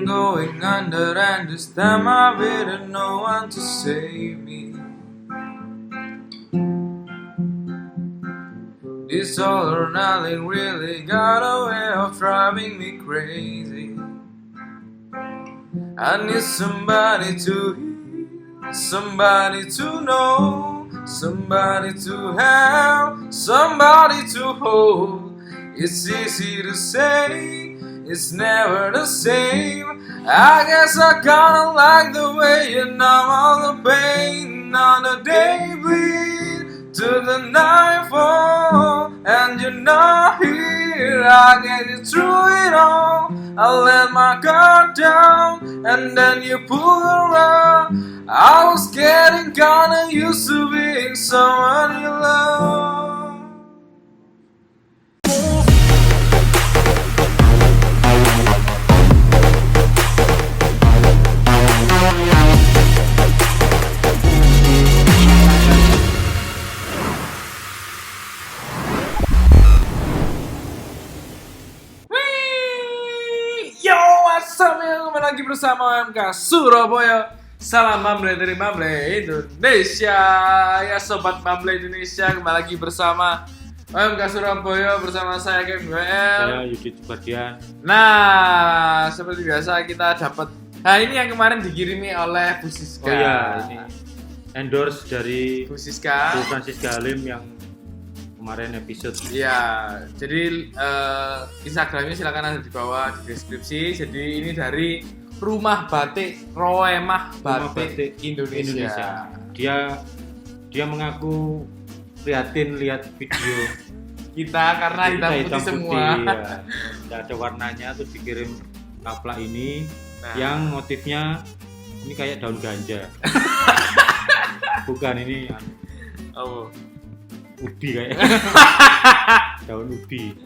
I'm going under, and this time I really no one to save me. This all or nothing really got a way of driving me crazy. I need somebody to hear, somebody to know, somebody to have, somebody to hold. It's easy to say, it's never the same. I guess I kinda like the way you numb all the pain on the day bleed to the nightfall, and you're not here. I get you through it all. I let my guard down, and then you pull around. I was getting kinda used to being someone you love. Yo, what's up ya? Kembali lagi bersama MK Surabaya. Salam Mamble dari Mamble Indonesia. Ya sobat Mamble Indonesia, kembali lagi bersama MK Surabaya bersama saya Kevin WL. Saya Yudit Subadian. Nah, seperti biasa kita dapat. Nah, ini yang kemarin dikirimi oleh Bu Siska. Oh iya, ini endorse dari Bu Siska. Bu Francisca Halim yang kemarin episode. Iya, jadi Instagramnya silakan ada di bawah di deskripsi. Jadi ini dari Rumah Batik Roemah Batik Indonesia. Dia mengaku prihatin lihat video Kita karena hitam putih semua. Ya. Tidak ada warnanya, terus dikirim kaplak ini yang motifnya ini kayak daun ganja. Bukan, ini ubi kayak daun ubi.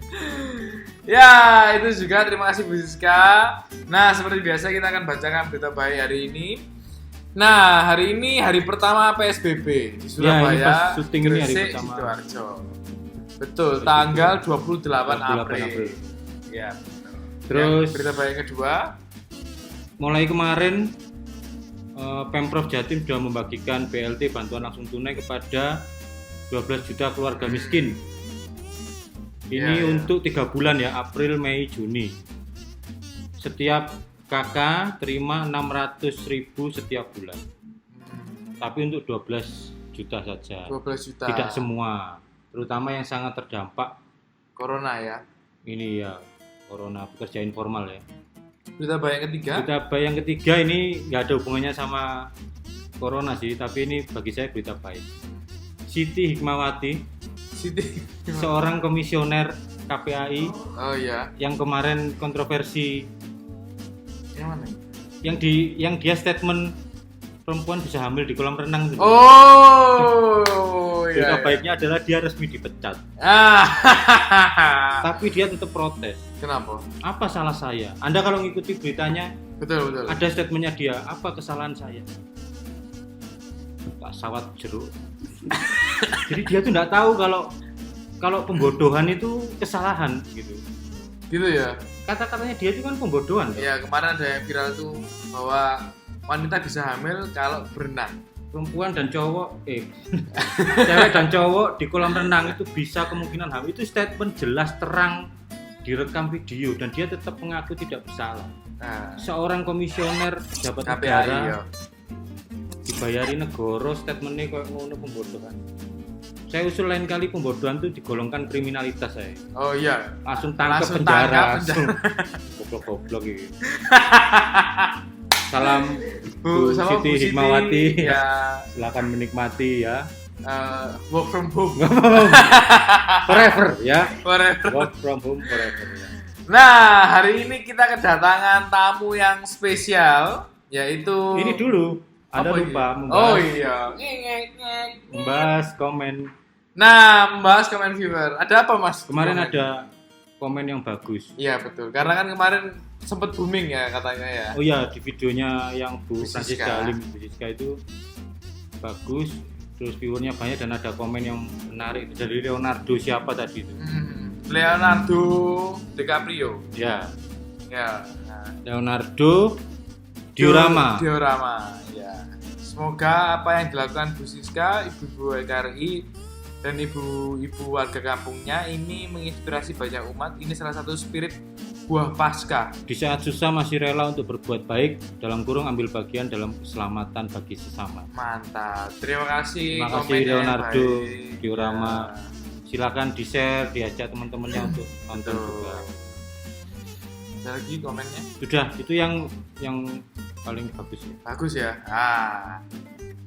Ya, itu juga terima kasih Bu Siska. Nah, seperti biasa kita akan bacakan berita baik hari ini. Nah, hari ini hari pertama PSBB di Surabaya. Ya, pas syuting ini hari Gresik, pertama. Sidoarjo. Betul, tanggal 28 April. Ya. Terus yang berita baik kedua, mulai kemarin Pemprov Jatim sudah membagikan BLT bantuan langsung tunai kepada 12 juta keluarga miskin. Ini untuk 3 bulan ya, April, Mei, Juni. Setiap kakak terima 600.000 setiap bulan. Tapi untuk 12 juta saja. 12 juta. Tidak semua, terutama yang sangat terdampak Corona ya. ini ya, Corona, pekerja informal ya. Berita baik yang ketiga. Berita baik yang ketiga ini nggak ada hubungannya sama Corona sih, tapi ini bagi saya berita baik. Siti Hikmawati, seorang komisioner KPAI, yang kemarin kontroversi, yang mana? Yang dia statement perempuan bisa hamil di kolam renang itu. Berita baiknya adalah dia resmi dipecat. Tapi dia tetap protes. Kenapa? Apa salah saya? Anda kalau ngikuti beritanya, betul. ada statementnya dia. Apa kesalahan saya? Pak sawat jeruk. Jadi dia tuh nggak tahu kalau pembodohan itu kesalahan gitu. Gitu ya. Kata-katanya dia itu kan pembodohan. Iya, kemarin ada yang viral tuh bahwa wanita bisa hamil kalau berenang. Perempuan dan cowok, cewek dan cowok di kolam renang itu bisa kemungkinan hamil. Itu statement jelas terang direkam video dan dia tetap mengaku tidak bersalah. Seorang komisioner pejabat negara dibayari negara statementnya kayak ngono pembodohan. Saya usul lain kali pembodohan itu digolongkan kriminalitas saya. Oh iya. Langsung tangkap penjara. Goblok-goblok gitu. Salam Bu Siti Hikmawati. Ya. Silakan menikmati ya. Work from home. Forever ya. Forever. Work from home forever. Ya. Nah, hari ini kita kedatangan tamu yang spesial, yaitu. Ini dulu. Anda lupa membahas. Oh iya. Membahas komen. Nah, membahas komen viewer. Ada apa, Mas? Kemarin ada komen yang bagus. Iya, betul. Karena kan kemarin sempat booming ya katanya ya. Oh iya, di videonya yang Bu Francisca Halim itu bagus. Terus viewernya banyak dan ada komen yang menarik dari Leonardo siapa tadi itu? Leonardo DiCaprio. Ya. Ya. Nah, Leonardo Diorama. Ya. Semoga apa yang dilakukan Bu Siska, ibu-ibu LKRI dan ibu-ibu warga kampungnya ini menginspirasi banyak umat. Ini salah satu spirit buah pasca. Di saat susah masih rela untuk berbuat baik, dalam kurung ambil bagian dalam keselamatan bagi sesama. Mantap. Terima kasih. Terima kasih komennya Leonardo baik. Diorama. Ya. Silakan di-share, diajak teman-temannya untuk nonton Betul. juga. Ada lagi komennya? Sudah, itu yang paling bagus ya. Bagus ya.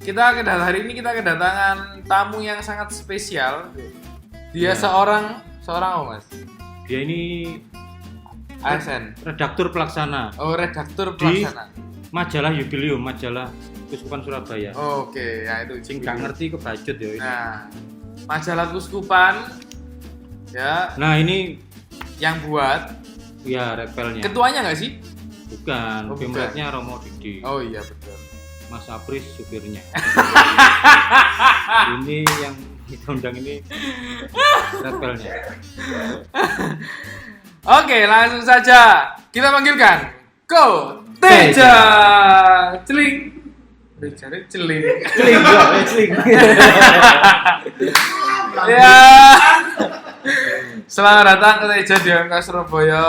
Hari ini kita kedatangan tamu yang sangat spesial. Dia Ya. seorang apa, Mas? Dia ini ASN. redaktur pelaksana Oh, redaktur Di- pelaksana. majalah Jubileum, majalah Kuskupan Surabaya. Oke, ya itu. Sing gak ngerti kebacut ya ini. Nah, majalah Kuskupan ya Nah, ini yang buat ya repelnya. ketuanya nggak sih? Bukan, Oh, bukan. pemretnya Romo Didi. Oh iya betul. Mas Apris supirnya. Ini yang kita undang ini repelnya. Oke, langsung saja kita panggilkan Ko Teja. Celing. Teja celing. Celing, celing. Ya. Selamat datang ke Teja di MK Surabaya.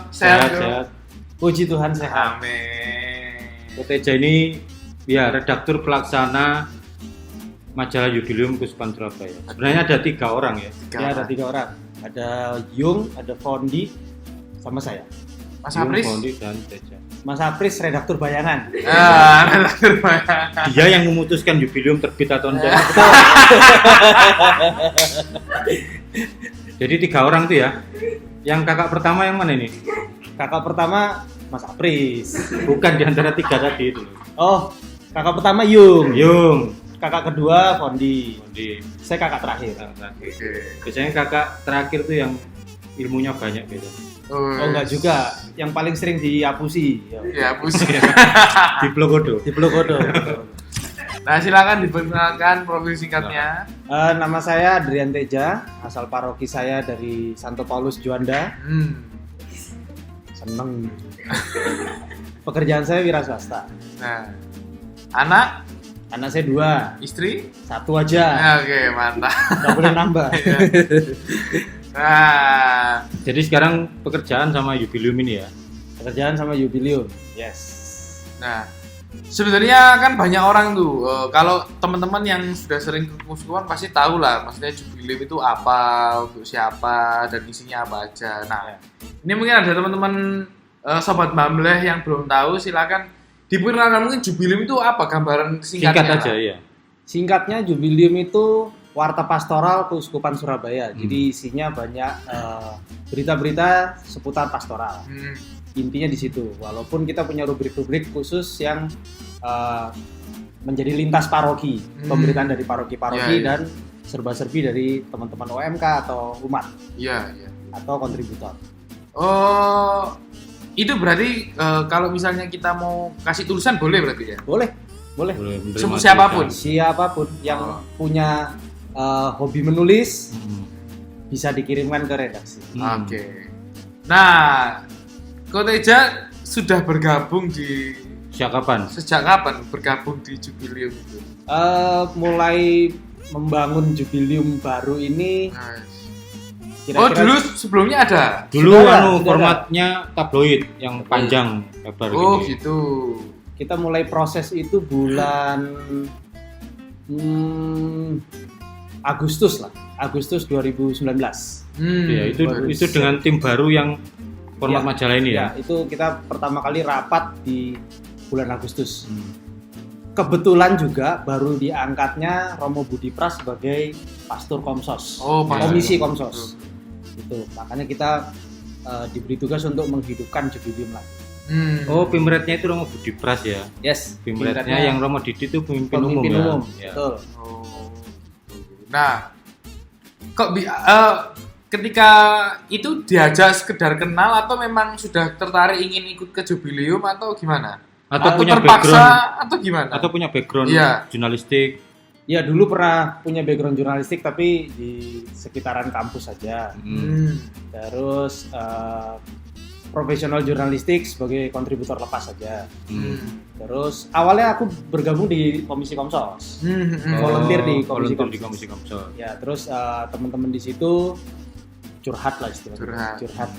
Sehat. Sehat. Puji Tuhan sehat. Amin. Teja ini ya redaktur pelaksana majalah Jubileum Kuskupan Surabaya. Sebenarnya ada 3 orang ya. Ya ada 3 orang. Ada Yung, ada Fondi, sama saya. Mas Yung, Apris. Fondi, dan Teja. Mas Apris redaktur bayangan. Redaktur bayangan. Dia yang memutuskan Jubileum terbit atau enggak. Jadi 3 orang tuh ya. Yang kakak pertama yang mana ini? Kakak pertama Mas Apris. Bukan di antara 3 tadi itu. Oh, kakak pertama Yung. Yung, Kakak kedua Fondi. Fondi. Saya kakak terakhir. Oke. Biasanya kakak terakhir tuh yang ilmunya banyak gitu. Oh enggak juga. Yang paling sering diapusi. Ya, pusing. Di Blogodo. Di Blogodo. Nah, silakan diperkenalkan profil singkatnya. Nama saya Adrian Teja. Asal paroki saya dari Santo Paulus Juanda. Seneng. Pekerjaan saya wira swasta. Nah, anak, Anak saya 2, istri. 1 aja. Oke, mantap. Nggak boleh nambah. Iya. Nah, Jadi sekarang pekerjaan sama Jubileum ini ya. Pekerjaan sama Jubileum. Yes. nah, sebenarnya kan banyak orang tuh. Kalau teman-teman yang sudah sering ke Kuskupan pasti tahu lah, maksudnya Jubileum itu apa, untuk siapa, dan isinya apa aja. Nah, ini mungkin ada teman-teman sobat Bambleh yang belum tahu, silakan diperkenalkan mungkin Jubileum itu apa, gambaran Singkat singkatnya. aja ya. Singkatnya Jubileum itu warta pastoral Keuskupan Surabaya. Jadi isinya banyak berita-berita seputar pastoral. Intinya di situ. Walaupun kita punya rubrik-rubrik khusus yang menjadi lintas paroki, pemberitaan dari paroki-paroki Ya, ya. dan serba-serbi dari teman-teman OMK atau umat Iya, iya. atau kontributor. Oh, itu berarti kalau misalnya kita mau kasih tulisan boleh berarti ya? Boleh, boleh. Boleh menerima Siapapun. tulisan. Siapapun yang Oh. punya hobi menulis Hmm. bisa dikirimkan ke redaksi. Oke. Nah, Ko Teja sudah bergabung di Sejak kapan? sejak kapan bergabung di Jubileum itu? Mulai membangun Jubileum baru ini Oh, dulu sebelumnya ada. Dulu Sudah ada, sudah formatnya tabloid yang panjang lebar Oh, gini. gitu. kita mulai proses itu bulan Agustus 2019. Ya, itu bagus. itu dengan tim baru yang format Ya, majalah ini ya. Itu kita pertama kali rapat di bulan Agustus. Kebetulan juga baru diangkatnya Romo Budi Pras sebagai pastor Komsos. Oh, pastor. Komisi Komsos. Itu. Makanya kita diberi tugas untuk menghidupkan Jubileum lagi. Oh, pimretnya itu Romo Budi Pras ya. Yes, Pimretnya yang Romo Didi itu pemimpin umum pemimpin ya. umum. Ya. Betul. Oh. Nah, kok ketika itu diajak sekedar kenal atau memang sudah tertarik ingin ikut ke Jubileum atau gimana? Atau punya terpaksa background atau gimana? atau punya background Iya. jurnalistik. Ya dulu pernah punya background jurnalistik tapi di sekitaran kampus saja. Hmm. Terus profesional jurnalistik sebagai kontributor lepas saja. Hmm. Terus awalnya aku bergabung di Komisi Komsos. Volunteer di Komisi volunteer di Komsos. Komisi Komsos. Ya, terus teman-teman di situ curhat lah istilahnya. Curhat.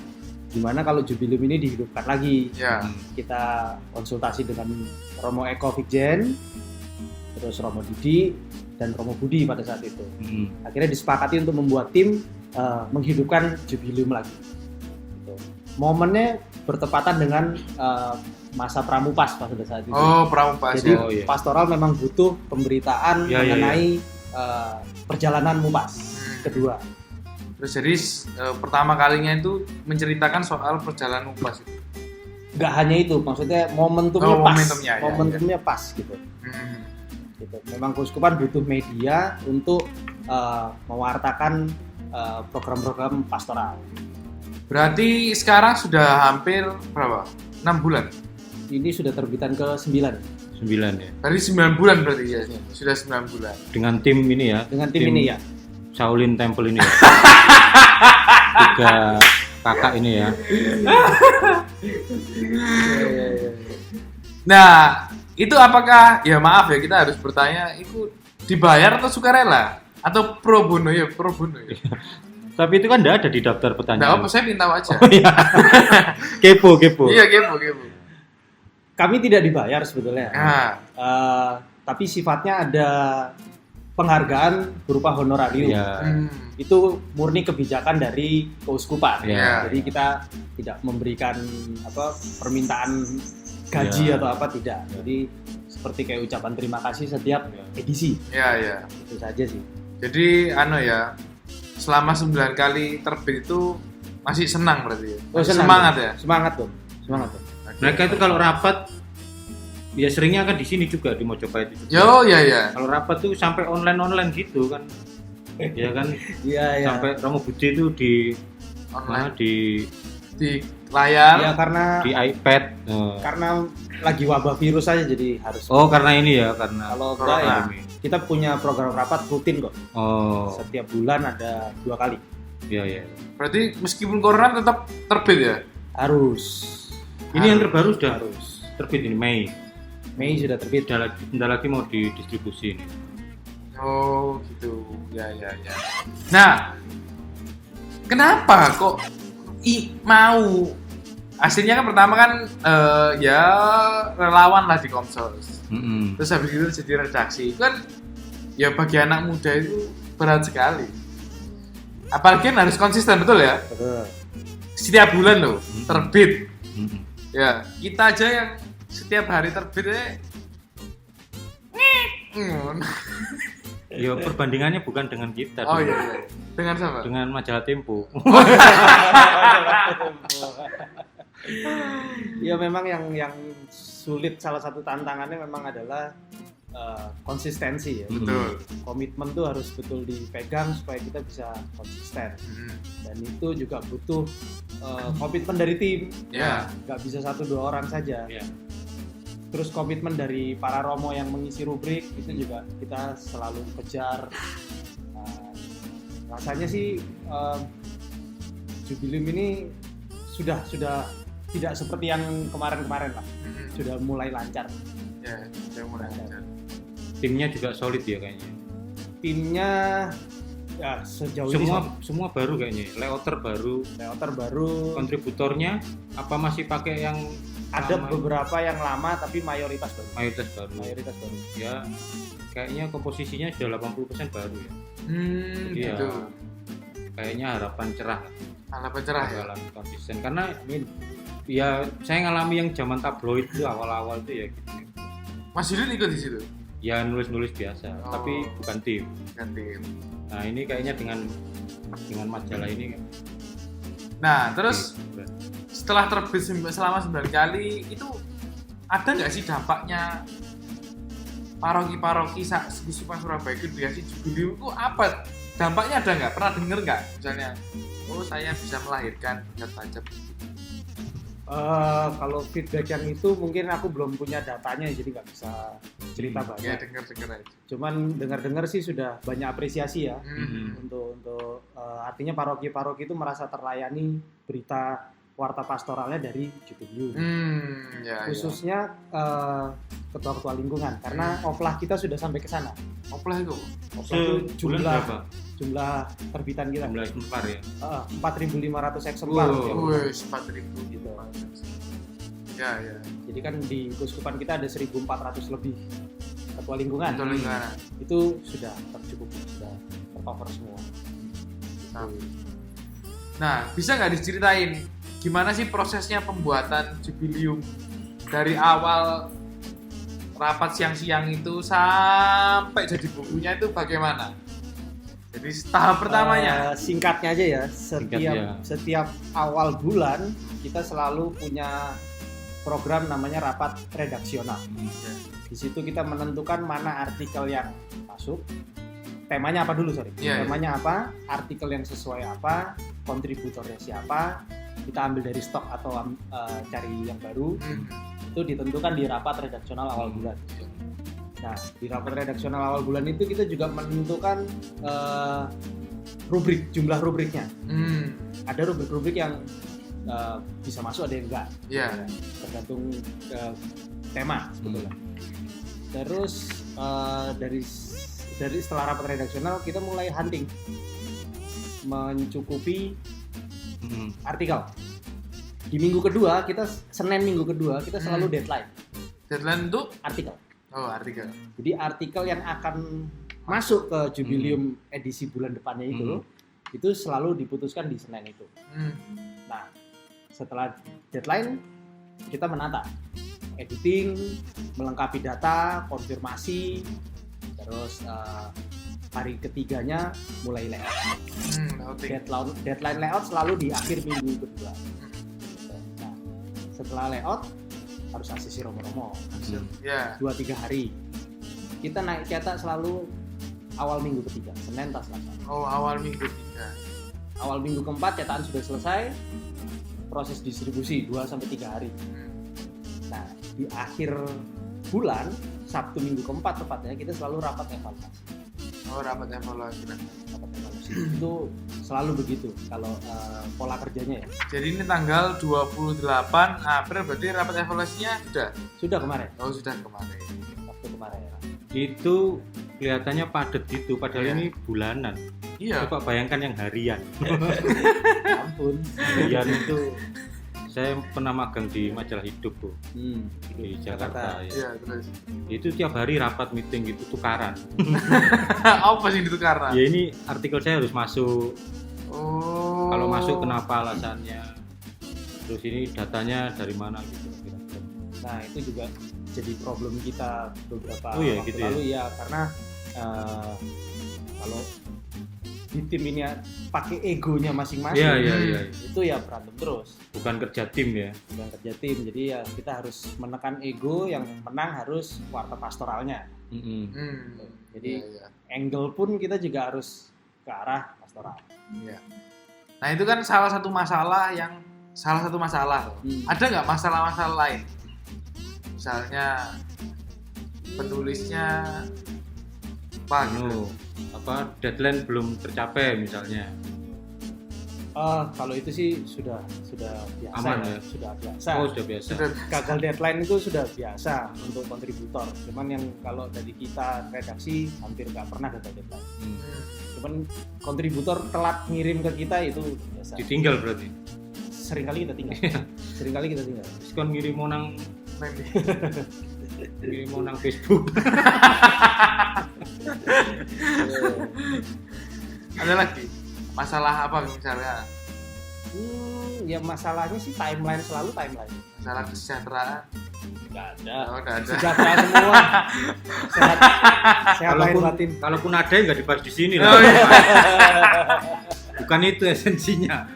Gimana kalau Jubilium ini dihidupkan lagi? Ya. Kita konsultasi dengan Romo Eko Vikjen, terus Romo Didi dan Romo Budi pada saat itu. Akhirnya disepakati untuk membuat tim menghidupkan Jubilium lagi. Gitu. Momennya bertepatan dengan masa Pramupas pada saat itu. Oh, Pramupas. Jadi iya. pastoral memang butuh pemberitaan Ya, mengenai perjalanan Mupas kedua. Terus jadi pertama kalinya itu menceritakan soal perjalanan Mupas itu. Nggak hanya itu, maksudnya momentumnya Oh, pas. momentumnya, ya, Momentumnya pas gitu. Gitu. Memang keuskupan butuh media untuk mewartakan program-program pastoral. Berarti sekarang sudah hampir berapa? 6 bulan? Ini sudah terbitan ke-9 9 ya. Tadi 9 bulan berarti ya? Sudah 9 bulan. Dengan tim ini ya. dengan tim ini ya. Shaolin Temple ini ya. 3 kakak ini ya. Nah, itu apakah, ya maaf ya kita harus bertanya, itu dibayar atau sukarela? Atau pro bono ya? Pro bono ya? Tapi itu kan enggak ada di daftar Nah, pertanyaan. apa saya minta aja. Oh, iya. Kepo. Iya, kepo. Kami tidak dibayar sebetulnya. Nah, Tapi sifatnya ada penghargaan berupa honorarium. Iya. Itu murni kebijakan dari keuskupan. Iya. Jadi kita tidak memberikan permintaan gaji Iya. atau apa, tidak. Jadi seperti kayak ucapan terima kasih setiap edisi. ya. Itu saja sih. Jadi ya, selama 9 kali terbit itu masih senang berarti ya? Senang, Semangat tuh. ya? Semangat tuh. Mereka itu kalau rapat ya seringnya kan di sini juga di Mojopahit itu. Yo, ya. Kalau rapat tuh sampai online gitu kan. Ya kan Iya. sampai Romo Budi itu di Online. di Layar. Ya karena iPad. karena lagi wabah virus aja jadi harus. Oh, karena ini ya, karena Kalau corona. enggak ya kita punya program rapat rutin kok. Oh, Setiap bulan ada 2 kali. iya. Berarti meskipun corona tetap terbit ya? Harus. Ini yang terbaru sudah Harus. terbit ini Mei. Mei sudah terbit. Bentar lagi mau didistribusi ini. Oh gitu, ya. Nah, kenapa kok mau? Aslinya kan pertama kan ya relawan lah di Komsos. Terus habis itu jadi redaksi. Itu kan ya bagi anak muda itu berat sekali. Apalagi kan harus konsisten, betul ya? Betul. Setiap bulan loh terbit. Mm-mm. Ya, kita aja yang setiap hari terbitnya Ya perbandingannya bukan dengan kita. Oh dulu. iya. Dengan siapa? Dengan majalah Tempo. Ya memang yang sulit, salah satu tantangannya memang adalah konsistensi ya. Betul. Komitmen tuh harus betul dipegang supaya kita bisa konsisten. Dan itu juga butuh komitmen dari tim. Ya. Nggak bisa 1-2 orang saja. Ya. Terus komitmen dari para romo yang mengisi rubrik itu juga kita selalu kejar. Rasanya sih Jubilium ini sudah tidak seperti yang kemarin-kemarin lah. Sudah mulai lancar. Ya, saya mulai lancar. Timnya juga solid ya kayaknya. Timnya ya sejauh ini Semua baru kayaknya. Layout baru, baru. kontributornya apa masih pakai yang Ada lama? beberapa yang lama tapi mayoritas baru. Mayoritas baru. Ya kayaknya komposisinya sudah 80% baru ya. Jadi Gitu. ya, kayaknya harapan cerah lah. Harapan cerah ya. Bakalan konsisten karena ya saya ngalami yang zaman tabloid itu awal-awal itu ya gitu. Mas Yudin ikut di situ. Ya nulis-nulis biasa, Oh. tapi bukan tim. Ganti. Nah ini kayaknya dengan majalah ini. Nah, terus Oke. setelah terbit selama 9 kali itu ada nggak sih dampaknya paroki-paroki Keuskupan Surabaya itu dikasih Jubilium itu apa? Dampaknya ada nggak? Pernah denger nggak? Misalnya, oh saya bisa melahirkan pajak. Kalau feedback yang itu mungkin aku belum punya datanya jadi nggak bisa cerita Ya banyak. denger aja. Cuman dengar-dengar sih sudah banyak apresiasi ya Hmm. untuk artinya paroki-paroki itu merasa terlayani berita warta pastoralnya dari Jubilium. Ya, Khususnya ketua-ketua lingkungan, karena oplah kita sudah sampai ke sana. Oplah itu. Oplah itu Sebulan berapa? jumlah terbitan kita. Jumlah eksemplar ya. 4.500 eksemplar. Wow. Wih, 4.000 Gitu. Ya. Jadi kan di Keuskupan kita ada 1.400 lebih ketua lingkungan. Betul lingkungan. Itu sudah tercukupi, sudah tercover semua. Nah, bisa nggak diceritain gimana sih prosesnya pembuatan Jubilium dari awal rapat siang-siang itu sampai jadi bukunya itu bagaimana? Jadi tahap pertamanya. Singkatnya aja ya, Singkat, setiap awal bulan kita selalu punya program namanya rapat redaksional. Di situ kita menentukan mana artikel yang masuk, temanya apa dulu, temanya apa, artikel yang sesuai apa, kontributornya siapa, kita ambil dari stok atau cari yang baru. Itu ditentukan di rapat redaksional awal bulan. Nah, di rapat redaksional awal bulan itu kita juga menentukan rubrik, jumlah rubriknya. Ada rubrik-rubrik yang bisa masuk, ada yang enggak. Tergantung ke tema sebetulnya. Terus dari setelah rapat redaksional kita mulai hunting, mencukupi artikel. Di minggu kedua Senin minggu kedua kita selalu deadline. Deadline untuk artikel. Oh, artikel. Jadi artikel yang akan masuk ke Jubilium edisi bulan depannya itu selalu diputuskan di Senin itu. Nah, setelah deadline kita menata, editing, melengkapi data, konfirmasi, terus hari ketiganya mulai layout. Deadline layout selalu di akhir minggu kedua. Nah, setelah layout harus asisi romo-romo. 2-3 hari. Kita naik cetak selalu awal minggu ketiga, Senin tas Selasa. Oh, awal minggu ketiga. Awal minggu keempat cetakan sudah selesai, proses distribusi 2-3 hari. Nah, di akhir bulan, Sabtu minggu keempat tepatnya, kita selalu rapat evaluasi. Oh, rapat evaluasi. Itu selalu begitu kalau pola kerjanya ya. Jadi ini tanggal 28 April berarti rapat evaluasinya sudah kemarin. Oh, sudah kemarin. Waktu kemarin. Itu kelihatannya padat gitu, padahal ini bulanan. Iya. Coba bayangkan yang harian. Ampun. Harian itu saya pernah magang di Majalah Hidup tuh di Jakarta. Iya, terus. Itu tiap hari rapat meeting gitu tukaran. Apa sih ditukar? Ya ini artikel saya harus masuk. Oh. Kalau masuk kenapa alasannya? Terus ini datanya dari mana gitu. Nah, itu juga jadi problem kita beberapa waktu gitu lalu ya, karena kalau di tim ini pakai egonya masing-masing, itu ya berantem terus. Bukan kerja tim ya. Bukan kerja tim, jadi ya kita harus menekan ego, yang menang harus warta pastoralnya. Jadi angle pun kita juga harus ke arah pastoral. Nah, itu kan salah satu masalah. Ada nggak masalah-masalah lain? Misalnya penulisnya deadline belum tercapai misalnya. Kalau itu sih sudah biasa. Aman ya? Sudah biasa. Oh, sudah biasa. Gagal deadline itu sudah biasa untuk kontributor. Cuman yang kalau dari kita redaksi hampir nggak pernah gagal deadline. Cuman kontributor telat ngirim ke kita itu biasa. Ditinggal berarti. Seringkali kita tinggal. Kon ngirim nang Facebook. Ada lagi masalah apa misalnya? Ya masalahnya sih timeline, selalu timeline. Masalah kesejahteraan? Nggak ada. Oh, nggak ada. Sejahtera semua. Sehat lahir batin. Kalaupun ada nggak dibahas di sini lah. Bukan itu esensinya.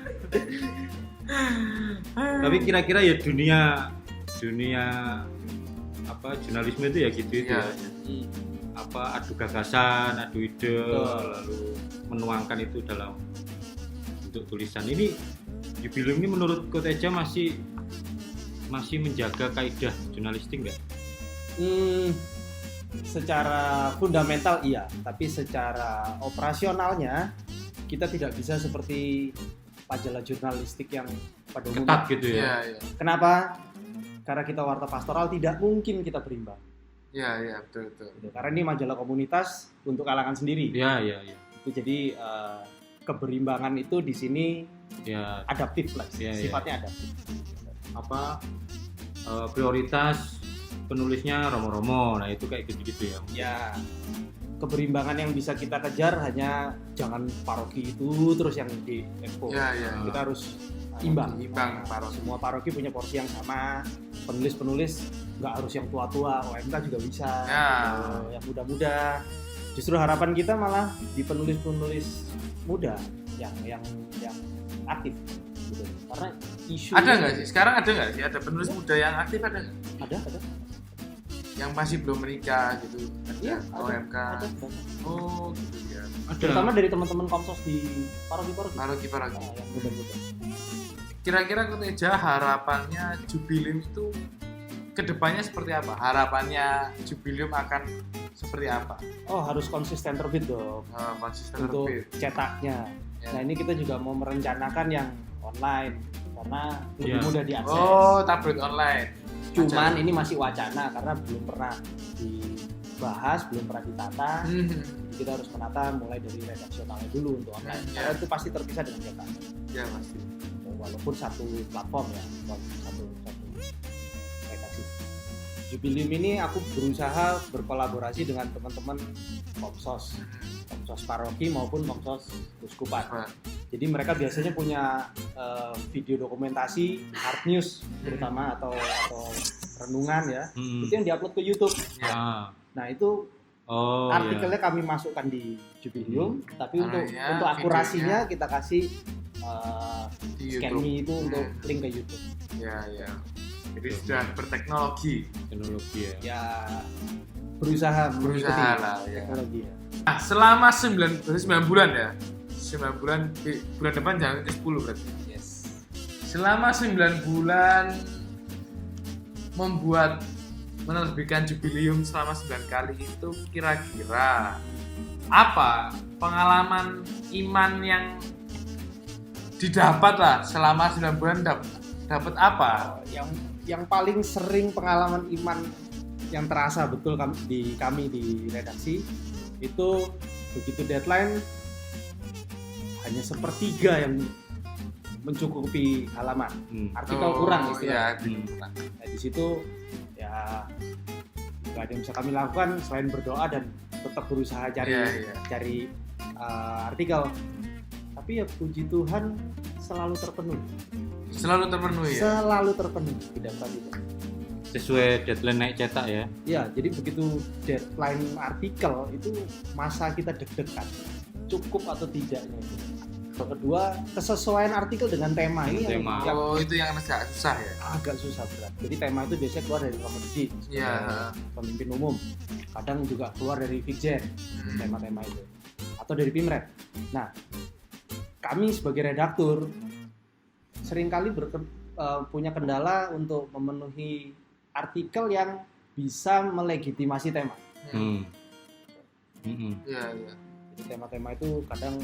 Tapi kira-kira ya dunia jurnalisme itu ya gitu ya. Adu gagasan, adu ide, lalu menuangkan itu dalam bentuk tulisan. Ini Jubilium ini menurut Ko Teja masih menjaga kaidah jurnalistik nggak? Secara fundamental iya, tapi secara operasionalnya kita tidak bisa seperti majalah jurnalistik yang pada ketat umumnya. gitu ya. Iya, iya. Kenapa? Karena kita warta pastoral tidak mungkin kita berimbang. Iya, iya, betul. Gitu. Karena ini majalah komunitas untuk kalangan sendiri. Iya. Itu jadi keberimbangan itu di sini Ya, adaptif lah, Iya, iya. sifatnya adaptif. apa prioritas penulisnya romo-romo. Nah, itu kayak gitu-gitu ya. Ya, keberimbangan yang bisa kita kejar hanya jangan paroki itu terus yang di expo. Iya, iya. Kita harus imbang. Imbang paroki. Semua paroki punya porsi yang sama. Penulis-penulis nggak harus yang tua-tua, OMK juga bisa. Ya. Yang muda-muda. Justru harapan kita malah di penulis-penulis muda yang aktif. Gitu. Karena isu Ada nggak sih? Sekarang ada nggak sih? Ada penulis muda yang aktif ada nggak? Ada. Yang masih belum menikah gitu? Iya, Ada OMK. ada. Oh, gitu ya. Terutama dari teman-teman komsos di paroki-paroki. Paroki. Yang muda-muda. Kira-kira Kuteja harapannya Jubilium itu kedepannya seperti apa? Harapannya Jubilium akan seperti apa? Oh, harus konsisten terbit dong Konsisten untuk terbit. cetaknya. Ya. Nah, ini kita juga mau merencanakan yang online karena lebih Ya. mudah diakses. Oh, tabloid online. Cuman Acara. ini masih wacana karena belum pernah dibahas, belum pernah ditata. Hmm, Kita harus menata mulai dari redaksionalnya dulu untuk online. Ya. Karena itu pasti terpisah dengan cetak. ya pasti. Walaupun satu platform ya, satu redaksi. Jubilium ini aku berusaha berkolaborasi dengan teman-teman Komsos paroki maupun Komsos Uskupan. Wah, Jadi mereka biasanya punya video dokumentasi hard news terutama atau renungan ya. Hmm. Itu yang diupload ke YouTube. ya. Ah. Nah, itu Oh, artikelnya iya. kami masukkan di Jubilium, tapi Ah, untuk ya, untuk akurasinya videonya. kita kasih Di scan YouTube. me itu untuk Hmm. link ke YouTube. Ya. Jadi sudah berteknologi. Teknologi ya. Ya berusaha mengikuti lah ya. teknologi ya. Nah, selama 9 bulan ya. 9 bulan bulan depan jangan ke 10 berarti. Yes. Selama 9 bulan menerbitkan Jubilium selama 9 kali itu kira-kira apa pengalaman iman yang didapat lah selama 9 bulan dapat apa? Yang paling sering pengalaman iman yang terasa betul kami di redaksi itu begitu deadline hanya sepertiga yang mencukupi halaman. Artikel kurang istilahnya. Ya, Nah, di situ ya nggak ada yang bisa kami lakukan selain berdoa dan tetap berusaha cari Iya. artikel. Tapi ya puji Tuhan selalu terpenuhi. Selalu terpenuhi ya. Selalu terpenuhi, tidak pernah tidak. Sesuai deadline naik cetak ya. Ya, jadi begitu deadline artikel itu masa kita deg-degan cukup atau tidaknya itu. Yang kedua, kesesuaian artikel dengan tema ini Tema. yang Oh, itu yang agak susah ya. agak susah berat. Jadi tema itu biasanya keluar dari Romo Didik, Iya. pemimpin umum. Kadang juga keluar dari Fikjen, tema-tema itu. Atau dari Pimret. Nah, kami sebagai redaktur seringkali punya kendala untuk memenuhi artikel yang bisa melegitimasi tema. Hmm. Hmm. Iya. Jadi tema-tema itu kadang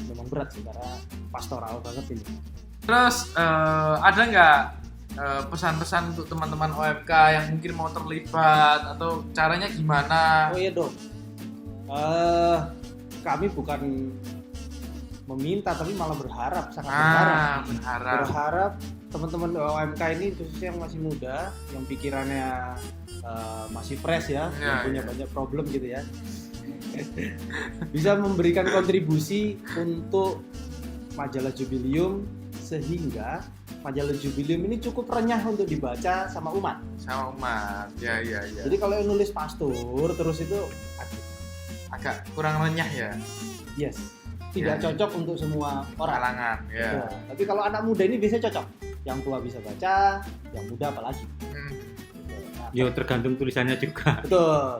memang berat sih karena pastoral banget ini. Terus ada nggak pesan-pesan untuk teman-teman OMK yang mungkin mau terlibat atau caranya gimana? Oh iya dong. Kami bukan meminta tapi malah berharap, sangat Berharap. berharap teman-teman OMK ini khususnya yang masih muda, yang pikirannya masih fresh ya, yang punya banyak problem gitu ya, bisa memberikan kontribusi untuk majalah Jubilium sehingga majalah Jubilium ini cukup renyah untuk dibaca sama umat. Sama umat. Ya. Jadi kalau yang nulis pastor terus itu Agak kurang renyah ya. yes, tidak Ya. cocok untuk semua orang. Kalangan. Ya. Ya, tapi kalau anak muda ini biasanya cocok. Yang tua bisa baca, yang muda apalagi. Nah, Yo tergantung tulisannya juga. betul.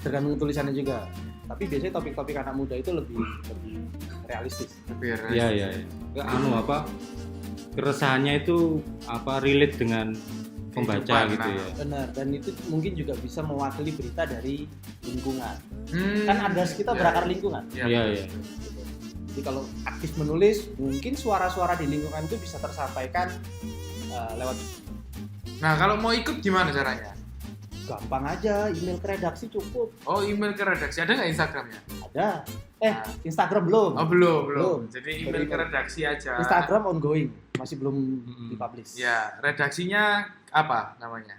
Tergantung tulisannya juga. Tapi biasanya topik-topik anak muda itu lebih realistis. Lebih Iya. Ya, keresahannya itu relate dengan pembaca Kehidupan, gitu nah. ya. Benar. Dan itu mungkin juga bisa mewakili berita dari lingkungan. Hmm. Kan ada kita Ya. berakar lingkungan. Iya. Iya. Gitu. Jadi kalau aktif menulis, mungkin suara-suara di lingkungan itu bisa tersampaikan lewat. Nah, kalau mau ikut gimana caranya? Gampang aja, email ke redaksi cukup. Oh, email ke redaksi. Ada nggak Instagramnya? Ada. Instagram belum. Oh, belum. Jadi email ke redaksi aja. Instagram ongoing, masih belum dipublish. Ya, redaksinya apa namanya?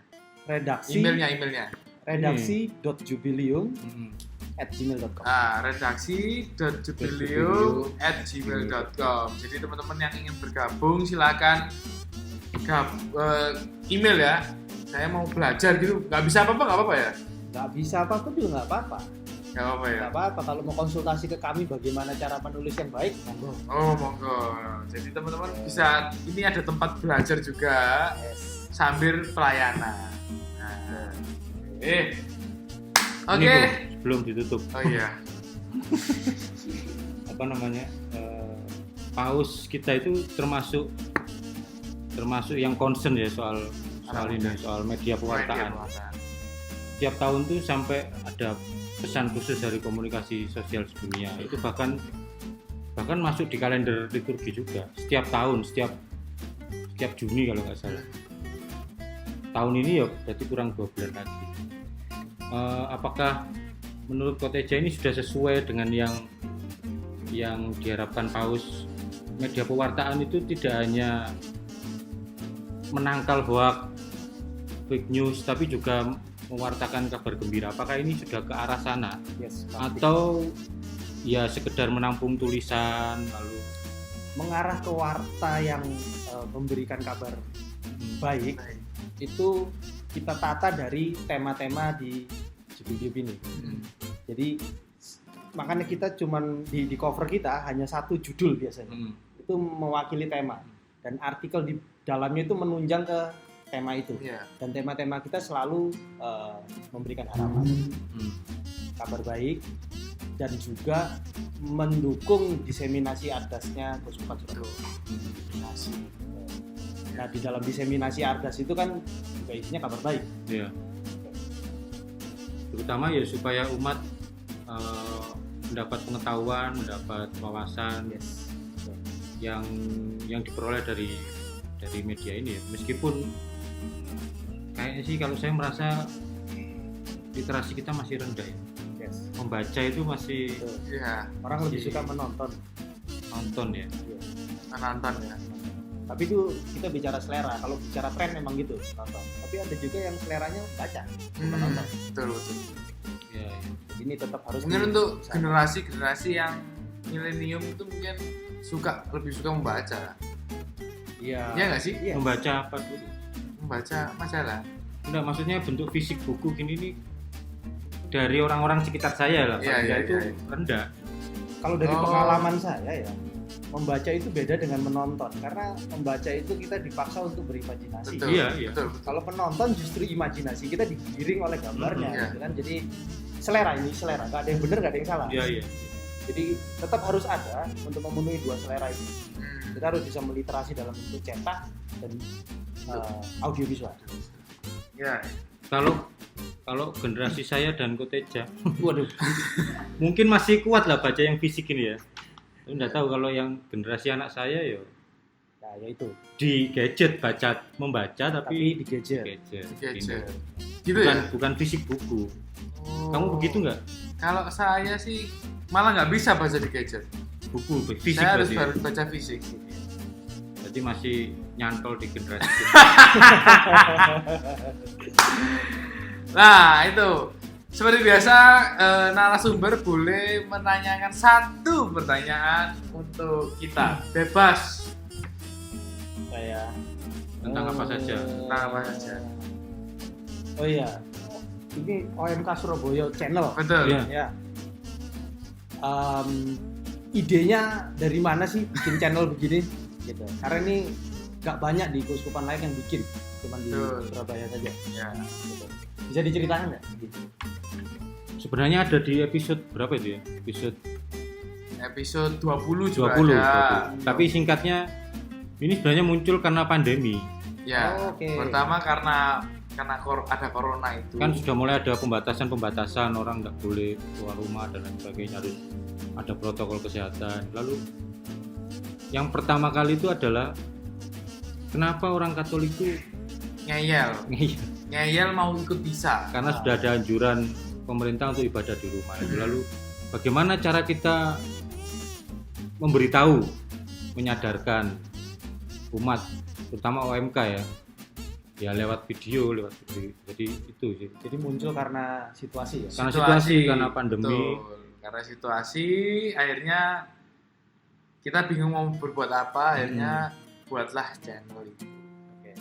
Redaksi. Emailnya. redaksi.jubilium@gmail.com. redaksi.jubilium@gmail.com. Jadi teman-teman yang ingin bergabung silakan email ya. Saya mau belajar gitu. Nggak bisa apa-apa ya? Nggak bisa apa-apa juga nggak apa-apa. Nggak apa-apa ya? Nggak apa-apa. Kalau mau konsultasi ke kami bagaimana cara menulis yang baik, monggo. Oh, monggo. Jadi teman-teman bisa, ini ada tempat belajar juga sambil pelayanan. Nah. Oke. Belum ditutup. Oh iya. Apa namanya? Paus kita itu termasuk yang concern ya soal media pewartaan. Tiap tahun tuh sampai ada pesan khusus dari komunikasi sosial sedunia. Itu bahkan masuk di kalender liturgi juga. Setiap tahun, setiap Juni kalau nggak salah. Tahun ini ya berarti kurang 2 bulan lagi. Apakah menurut Koteja ini sudah sesuai dengan yang diharapkan Paus? Media pewartaan itu tidak hanya menangkal hoax, fake news, tapi juga mewartakan kabar gembira. Apakah ini sudah ke arah sana? Yes, atau ya sekedar menampung tulisan lalu mengarah ke warta yang memberikan kabar baik? Itu kita tata dari tema-tema di Jubilium ini. Jadi makanya kita cuman di cover kita hanya satu judul biasanya. Itu mewakili tema, dan artikel di dalamnya itu menunjang ke tema itu. Dan tema-tema kita selalu memberikan harapan, kabar baik, dan juga mendukung diseminasi ardasnya Keuskupan Surabaya. Nah, di dalam diseminasi ardas itu kan juga isinya kabar baik. Iya. Terutama ya supaya umat mendapat pengetahuan, mendapat wawasan yang diperoleh dari media ini ya. Meskipun kayaknya sih kalau saya merasa literasi kita masih rendah ya. Membaca itu masih orang lebih suka menonton ya. Menonton ya. Tapi itu kita bicara selera. Kalau bicara tren memang gitu, nonton. Tapi ada juga yang seleranya baca, menonton. Betul. Ya. Ini tetap harus. Mungkin untuk generasi yang milenium itu mungkin lebih suka membaca. Iya. Iya nggak sih? Iya. Membaca apa dulu? Membaca majalah. Enggak, maksudnya bentuk fisik buku gini nih dari orang-orang sekitar saya lah. Itu rendah. Kalau dari pengalaman saya ya, membaca itu beda dengan menonton, karena membaca itu kita dipaksa untuk berimajinasi. Betul. Betul. Kalau penonton justru imajinasi kita digiring oleh gambarnya, gitu kan. Jadi selera, nggak ada yang benar, nggak ada yang salah. Iya. Jadi tetap harus ada untuk memenuhi dua selera itu. Kita harus bisa meliterasi dalam bentuk cetak dan audiovisual. Ya. Kalau generasi saya dan Koteja, waduh, mungkin masih kuat lah baca yang fisik ini ya. Nggak tahu kalau yang generasi anak saya ya itu di gadget membaca tapi di gadget. Gitu bukan fisik buku. Kamu begitu nggak? Kalau saya sih malah nggak bisa baca di gadget. Buku fisik. Saya harus baca fisik. Berarti masih nyantol di generasi. Nah itu seperti biasa, narasumber boleh menanyakan satu pertanyaan untuk kita, bebas. Saya tentang apa saja. Oh iya, ini OMK Surabaya Channel. Betul. Ya. Idenya dari mana sih bikin channel begini? Gitu. Karena ini nggak banyak di keuskupan lain yang bikin, cuma di Surabaya saja. Ya. Gitu. Bisa diceritakan nggak? Gitu. Sebenarnya ada di episode berapa itu ya? Episode 20 juga 20. ada. Tapi singkatnya ini sebenarnya muncul karena pandemi. Ya. Pertama karena karena ada corona itu. Kan sudah mulai ada pembatasan orang nggak boleh keluar rumah dan lain sebagainya, harus ada protokol kesehatan. Lalu yang pertama kali itu adalah kenapa orang Katolik itu ngeyel mau ikut misa karena sudah ada anjuran pemerintah untuk ibadah di rumah itu. Lalu bagaimana cara kita memberitahu, menyadarkan umat, terutama OMK ya lewat video. Jadi itu sih. Jadi muncul karena situasi ya. Karena situasi, karena pandemi. Betul. Karena situasi, akhirnya kita bingung mau berbuat apa, akhirnya buatlah channel itu. Oke.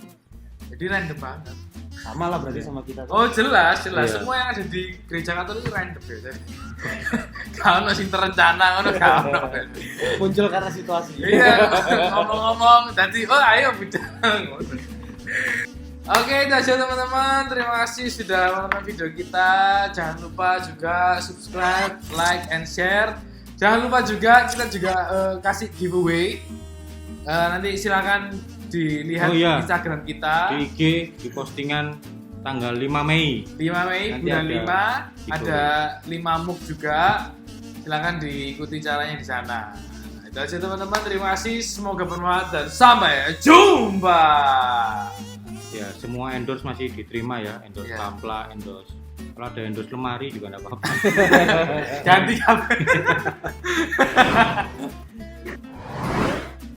Jadi random banget. Sama lah berarti sama kita. Oh jelas. Iya. Semua yang ada di gereja Katolik itu random ya. Kalau sing terencana, kalau Muncul karena situasi. iya, ngomong-ngomong, jadi ayo bicara. Oke, itu aja teman-teman. Terima kasih sudah menonton video kita. Jangan lupa juga subscribe, like, and share. Jangan lupa juga kita juga kasih giveaway. Nanti silakan dilihat di Instagram kita. Di IG, di postingan tanggal 5 Mei. 5 Mei Nanti bulan ada 5 ada 5 mug juga. Silakan diikuti caranya di sana. Itu aja teman-teman. Terima kasih. Semoga bermanfaat dan sampai jumpa. Ya, semua endorse masih diterima ya, endorse Iya. kapla, endorse. Kalau ada endorse lemari juga enggak apa-apa. Ganti kabel.